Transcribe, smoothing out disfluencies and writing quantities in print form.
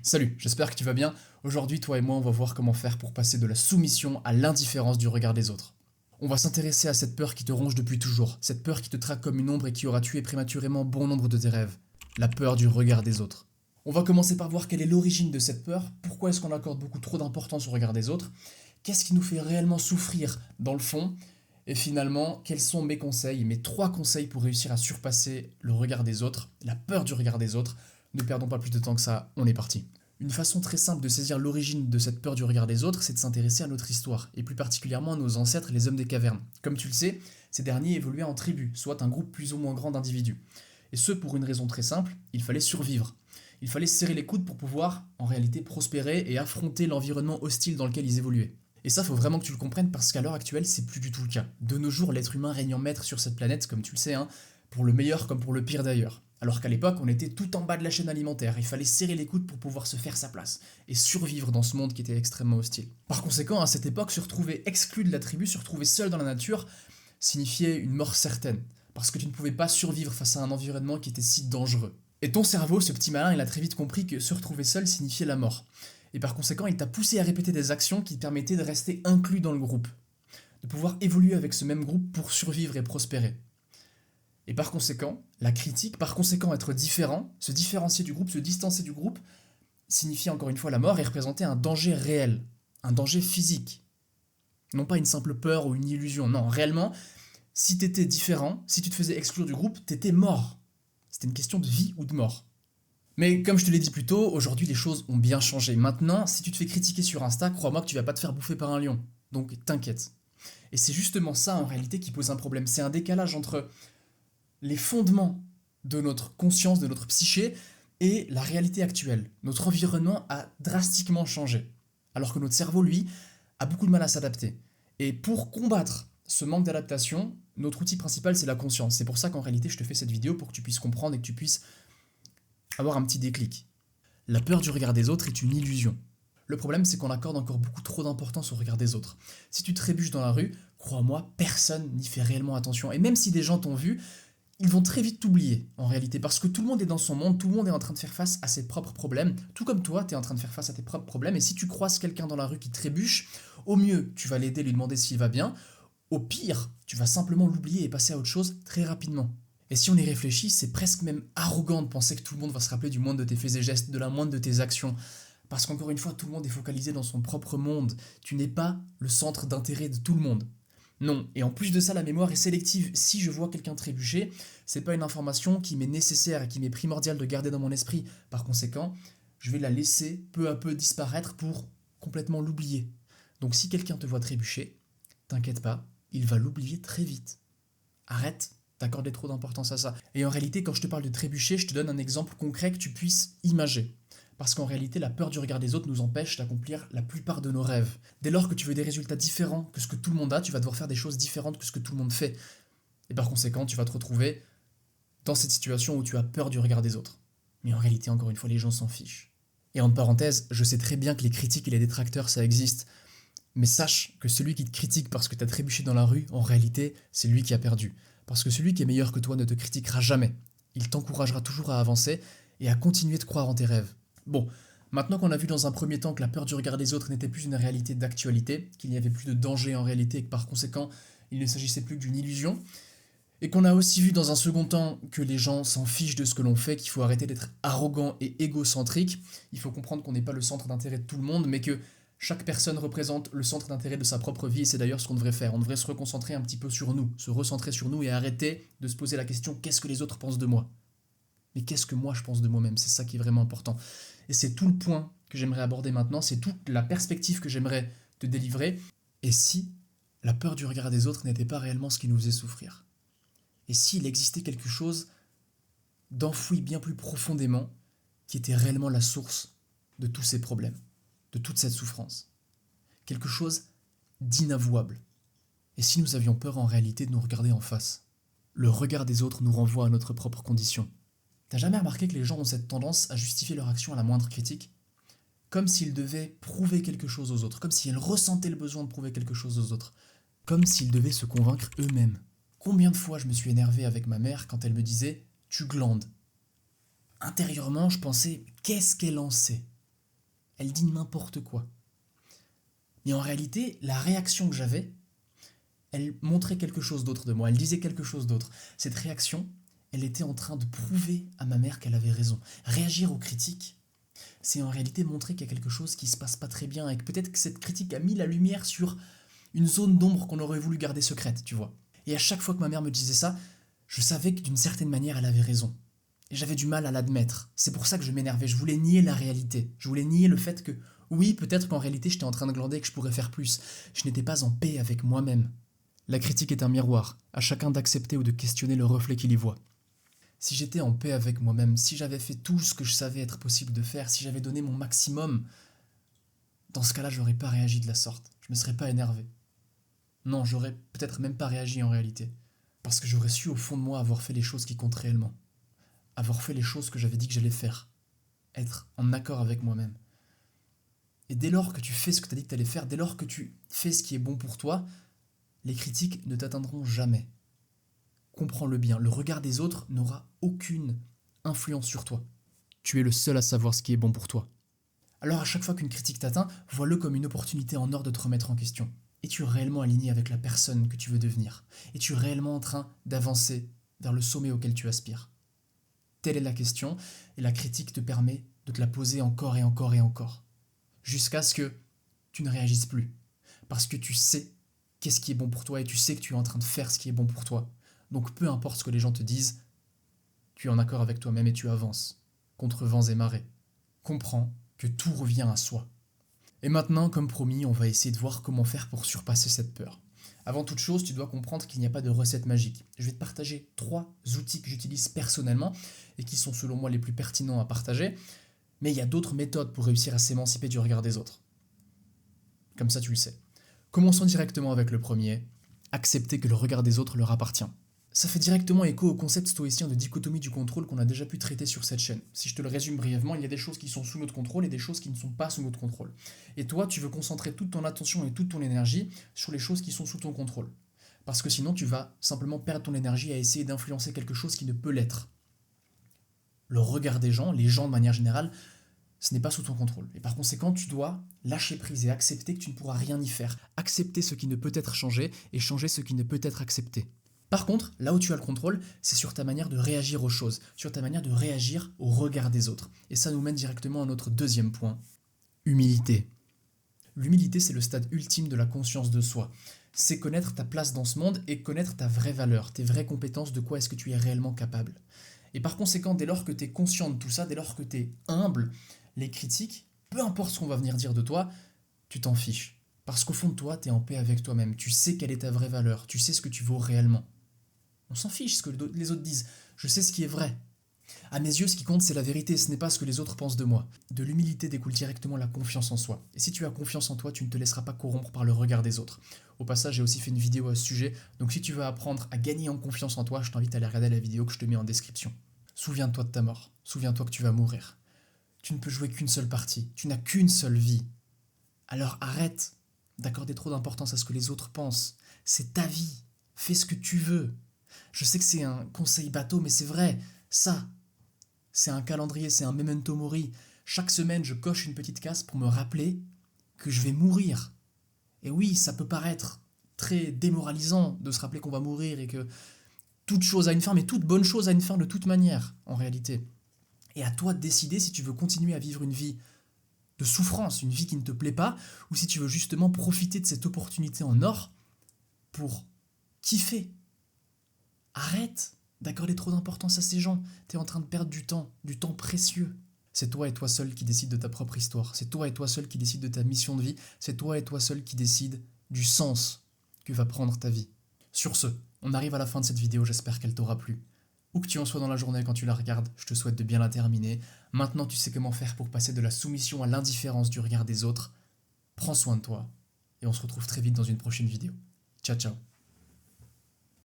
Salut, j'espère que tu vas bien. Aujourd'hui, toi et moi, on va voir comment faire pour passer de la soumission à l'indifférence du regard des autres. On va s'intéresser à cette peur qui te ronge depuis toujours, cette peur qui te traque comme une ombre et qui aura tué prématurément bon nombre de tes rêves, la peur du regard des autres. On va commencer par voir quelle est l'origine de cette peur, pourquoi est-ce qu'on accorde beaucoup trop d'importance au regard des autres, qu'est-ce qui nous fait réellement souffrir dans le fond, et finalement, quels sont mes conseils, mes 3 conseils pour réussir à surpasser le regard des autres, la peur du regard des autres. Ne perdons pas plus de temps que ça, on est parti. Une façon très simple de saisir l'origine de cette peur du regard des autres, c'est de s'intéresser à notre histoire, et plus particulièrement à nos ancêtres, les hommes des cavernes. Comme tu le sais, ces derniers évoluaient en tribus, soit un groupe plus ou moins grand d'individus. Et ce pour une raison très simple, il fallait survivre. Il fallait serrer les coudes pour pouvoir, en réalité, prospérer et affronter l'environnement hostile dans lequel ils évoluaient. Et ça, faut vraiment que tu le comprennes parce qu'à l'heure actuelle, c'est plus du tout le cas. De nos jours, l'être humain règne en maître sur cette planète, comme tu le sais, pour le meilleur comme pour le pire d'ailleurs. Alors qu'à l'époque, on était tout en bas de la chaîne alimentaire, il fallait serrer les coudes pour pouvoir se faire sa place et survivre dans ce monde qui était extrêmement hostile. Par conséquent, à cette époque, se retrouver exclu de la tribu, se retrouver seul dans la nature, signifiait une mort certaine, parce que tu ne pouvais pas survivre face à un environnement qui était si dangereux. Et ton cerveau, ce petit malin, il a très vite compris que se retrouver seul signifiait la mort. Et par conséquent, il t'a poussé à répéter des actions qui te permettaient de rester inclus dans le groupe, de pouvoir évoluer avec ce même groupe pour survivre et prospérer. Et par conséquent, la critique, par conséquent être différent, se différencier du groupe, se distancer du groupe, signifie encore une fois la mort et représentait un danger réel, un danger physique. Non pas une simple peur ou une illusion, non, réellement, si t'étais différent, si tu te faisais exclure du groupe, t'étais mort. C'était une question de vie ou de mort. Mais comme je te l'ai dit plus tôt, aujourd'hui les choses ont bien changé. Maintenant, si tu te fais critiquer sur Insta, crois-moi que tu vas pas te faire bouffer par un lion. Donc t'inquiète. Et c'est justement ça en réalité qui pose un problème. C'est un décalage entre les fondements de notre conscience, de notre psyché, et la réalité actuelle. Notre environnement a drastiquement changé, alors que notre cerveau, lui, a beaucoup de mal à s'adapter. Et pour combattre ce manque d'adaptation, notre outil principal, c'est la conscience. C'est pour ça qu'en réalité, je te fais cette vidéo pour que tu puisses comprendre et que tu puisses avoir un petit déclic. La peur du regard des autres est une illusion. Le problème, c'est qu'on accorde encore beaucoup trop d'importance au regard des autres. Si tu trébuches dans la rue, crois-moi, personne n'y fait réellement attention. Et même si des gens t'ont vu, ils vont très vite t'oublier, en réalité, parce que tout le monde est dans son monde, tout le monde est en train de faire face à ses propres problèmes, tout comme toi, tu es en train de faire face à tes propres problèmes, et si tu croises quelqu'un dans la rue qui trébuche, au mieux, tu vas l'aider, lui demander s'il va bien, au pire, tu vas simplement l'oublier et passer à autre chose très rapidement. Et si on y réfléchit, c'est presque même arrogant de penser que tout le monde va se rappeler du moindre de tes faits et gestes, de la moindre de tes actions. Parce qu'encore une fois, tout le monde est focalisé dans son propre monde. Tu n'es pas le centre d'intérêt de tout le monde. Non, et en plus de ça, la mémoire est sélective. Si je vois quelqu'un trébucher, c'est pas une information qui m'est nécessaire et qui m'est primordiale de garder dans mon esprit. Par conséquent, je vais la laisser peu à peu disparaître pour complètement l'oublier. Donc si quelqu'un te voit trébucher, t'inquiète pas, il va l'oublier très vite. Arrête d'accorder trop d'importance à ça. Et en réalité, quand je te parle de trébucher, je te donne un exemple concret que tu puisses imager. Parce qu'en réalité, la peur du regard des autres nous empêche d'accomplir la plupart de nos rêves. Dès lors que tu veux des résultats différents que ce que tout le monde a, tu vas devoir faire des choses différentes que ce que tout le monde fait. Et par conséquent, tu vas te retrouver dans cette situation où tu as peur du regard des autres. Mais en réalité, encore une fois, les gens s'en fichent. Et en parenthèse, je sais très bien que les critiques et les détracteurs, ça existe. Mais sache que celui qui te critique parce que t'as trébuché dans la rue, en réalité, c'est lui qui a perdu. Parce que celui qui est meilleur que toi ne te critiquera jamais. Il t'encouragera toujours à avancer et à continuer de croire en tes rêves. Bon, maintenant qu'on a vu dans un premier temps que la peur du regard des autres n'était plus une réalité d'actualité, qu'il n'y avait plus de danger en réalité et que par conséquent, il ne s'agissait plus d'une illusion, et qu'on a aussi vu dans un second temps que les gens s'en fichent de ce que l'on fait, qu'il faut arrêter d'être arrogant et égocentrique, il faut comprendre qu'on n'est pas le centre d'intérêt de tout le monde, mais que chaque personne représente le centre d'intérêt de sa propre vie, et c'est d'ailleurs ce qu'on devrait faire. On devrait se reconcentrer un petit peu sur nous, se recentrer sur nous et arrêter de se poser la question « qu'est-ce que les autres pensent de moi ?» Mais qu'est-ce que moi je pense de moi-même? C'est ça qui est vraiment important. Et c'est tout le point que j'aimerais aborder maintenant, c'est toute la perspective que j'aimerais te délivrer. Et si la peur du regard des autres n'était pas réellement ce qui nous faisait souffrir? Et s'il existait quelque chose d'enfoui bien plus profondément qui était réellement la source de tous ces problèmes, de toute cette souffrance? Quelque chose d'inavouable. Et si nous avions peur en réalité de nous regarder en face? Le regard des autres nous renvoie à notre propre condition. T'as jamais remarqué que les gens ont cette tendance à justifier leur action à la moindre critique? Comme s'ils devaient prouver quelque chose aux autres, comme si elles ressentaient le besoin de prouver quelque chose aux autres, comme s'ils devaient se convaincre eux-mêmes. Combien de fois je me suis énervé avec ma mère quand elle me disait « tu glandes ». Intérieurement, je pensais « qu'est-ce qu'elle en sait ?» elle dit n'importe quoi. Mais en réalité, la réaction que j'avais, elle montrait quelque chose d'autre de moi, elle disait quelque chose d'autre. Cette réaction, elle était en train de prouver à ma mère qu'elle avait raison. Réagir aux critiques, c'est en réalité montrer qu'il y a quelque chose qui se passe pas très bien et que peut-être que cette critique a mis la lumière sur une zone d'ombre qu'on aurait voulu garder secrète, tu vois. Et à chaque fois que ma mère me disait ça, je savais que d'une certaine manière, elle avait raison. Et j'avais du mal à l'admettre. C'est pour ça que je m'énervais. Je voulais nier la réalité. Je voulais nier le fait que, oui, peut-être qu'en réalité, j'étais en train de glander et que je pourrais faire plus. Je n'étais pas en paix avec moi-même. La critique est un miroir, à chacun d'accepter ou de questionner le reflet qu'il y voit. Si j'étais en paix avec moi-même, si j'avais fait tout ce que je savais être possible de faire, si j'avais donné mon maximum, dans ce cas-là, j'aurais pas réagi de la sorte. Je me serais pas énervé. Non, j'aurais peut-être même pas réagi en réalité. Parce que j'aurais su au fond de moi avoir fait les choses qui comptent réellement. Avoir fait les choses que j'avais dit que j'allais faire. Être en accord avec moi-même. Et dès lors que tu fais ce que tu as dit que tu allais faire, dès lors que tu fais ce qui est bon pour toi, les critiques ne t'atteindront jamais. Comprends-le bien, le regard des autres n'aura aucune influence sur toi. Tu es le seul à savoir ce qui est bon pour toi. Alors à chaque fois qu'une critique t'atteint, vois-le comme une opportunité en or de te remettre en question. Es-tu réellement aligné avec la personne que tu veux devenir? Es-tu réellement en train d'avancer vers le sommet auquel tu aspires? Telle est la question, et la critique te permet de te la poser encore et encore et encore. Jusqu'à ce que tu ne réagisses plus. Parce que tu sais qu'est-ce qui est bon pour toi et tu sais que tu es en train de faire ce qui est bon pour toi. Donc peu importe ce que les gens te disent, tu es en accord avec toi-même et tu avances, contre vents et marées. Comprends que tout revient à soi. Et maintenant, comme promis, on va essayer de voir comment faire pour surpasser cette peur. Avant toute chose, tu dois comprendre qu'il n'y a pas de recette magique. Je vais te partager 3 outils que j'utilise personnellement et qui sont selon moi les plus pertinents à partager, mais il y a d'autres méthodes pour réussir à s'émanciper du regard des autres. Comme ça, tu le sais. Commençons directement avec le premier, accepter que le regard des autres leur appartient. Ça fait directement écho au concept stoïcien de dichotomie du contrôle qu'on a déjà pu traiter sur cette chaîne. Si je te le résume brièvement, il y a des choses qui sont sous notre contrôle et des choses qui ne sont pas sous notre contrôle. Et toi, tu veux concentrer toute ton attention et toute ton énergie sur les choses qui sont sous ton contrôle. Parce que sinon, tu vas simplement perdre ton énergie à essayer d'influencer quelque chose qui ne peut l'être. Le regard des gens, les gens de manière générale, ce n'est pas sous ton contrôle. Et par conséquent, tu dois lâcher prise et accepter que tu ne pourras rien y faire. Accepter ce qui ne peut être changé et changer ce qui ne peut être accepté. Par contre, là où tu as le contrôle, c'est sur ta manière de réagir aux choses, sur ta manière de réagir au regard des autres. Et ça nous mène directement à notre deuxième point, humilité. L'humilité, c'est le stade ultime de la conscience de soi. C'est connaître ta place dans ce monde et connaître ta vraie valeur, tes vraies compétences, de quoi est-ce que tu es réellement capable. Et par conséquent, dès lors que tu es conscient de tout ça, dès lors que tu es humble, les critiques, peu importe ce qu'on va venir dire de toi, tu t'en fiches. Parce qu'au fond de toi, tu es en paix avec toi-même, tu sais quelle est ta vraie valeur, tu sais ce que tu vaux réellement. On s'en fiche ce que les autres disent. Je sais ce qui est vrai. À mes yeux, ce qui compte, c'est la vérité, ce n'est pas ce que les autres pensent de moi. De l'humilité découle directement la confiance en soi. Et si tu as confiance en toi, tu ne te laisseras pas corrompre par le regard des autres. Au passage, j'ai aussi fait une vidéo à ce sujet, donc si tu veux apprendre à gagner en confiance en toi, je t'invite à aller regarder la vidéo que je te mets en description. Souviens-toi de ta mort. Souviens-toi que tu vas mourir. Tu ne peux jouer qu'une seule partie. Tu n'as qu'une seule vie. Alors arrête d'accorder trop d'importance à ce que les autres pensent. C'est ta vie. Fais ce que tu veux. Je sais que c'est un conseil bateau, mais c'est vrai. Ça, c'est un calendrier, c'est un memento mori. Chaque semaine, je coche une petite case pour me rappeler que je vais mourir. Et oui, ça peut paraître très démoralisant de se rappeler qu'on va mourir et que toute chose a une fin, mais toute bonne chose a une fin de toute manière, en réalité. Et à toi de décider si tu veux continuer à vivre une vie de souffrance, une vie qui ne te plaît pas, ou si tu veux justement profiter de cette opportunité en or pour kiffer. Arrête d'accorder trop d'importance à ces gens. T'es en train de perdre du temps précieux. C'est toi et toi seul qui décide de ta propre histoire. C'est toi et toi seul qui décide de ta mission de vie. C'est toi et toi seul qui décide du sens que va prendre ta vie. Sur ce, on arrive à la fin de cette vidéo, j'espère qu'elle t'aura plu. Où que tu en sois dans la journée quand tu la regardes, je te souhaite de bien la terminer. Maintenant tu sais comment faire pour passer de la soumission à l'indifférence du regard des autres. Prends soin de toi et on se retrouve très vite dans une prochaine vidéo. Ciao ciao.